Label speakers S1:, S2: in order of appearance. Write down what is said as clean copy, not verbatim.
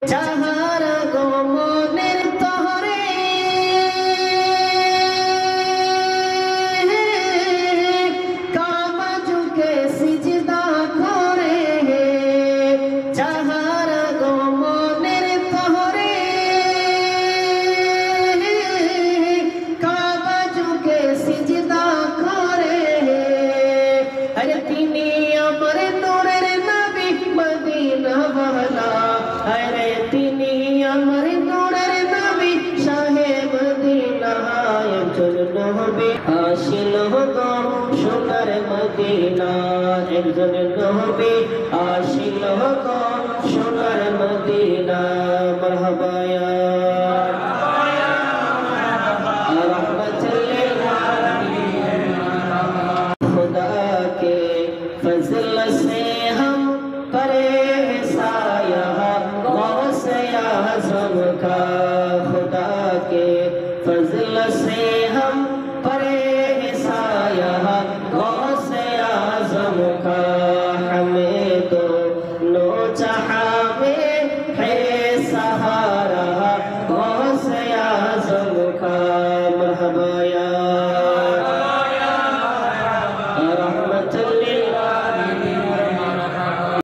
S1: যাহার গমনের তহরে কাবা ঝুঁকে সিজদা করে, যাহার গমনের তহরে কাবা ঝুঁকে সিজদা করে, আরে তিনি আমার নূরের নবী মদিনা ওয়ালা, আরে তিনি আমার নূরের নবী শাহে মদিনা, একজন নবী আসিল গো সোনার মদিনা, একজন নবী আসিল গো সোনার মদিনা। মারহাবা ইয়া रहमतुल लिल आलमीन। खुदा के फजल से हम परेशान गौसे आज़म का, खुदा के फजल से हम परेशान गौसे आज़म का, हमें तो नो चाहा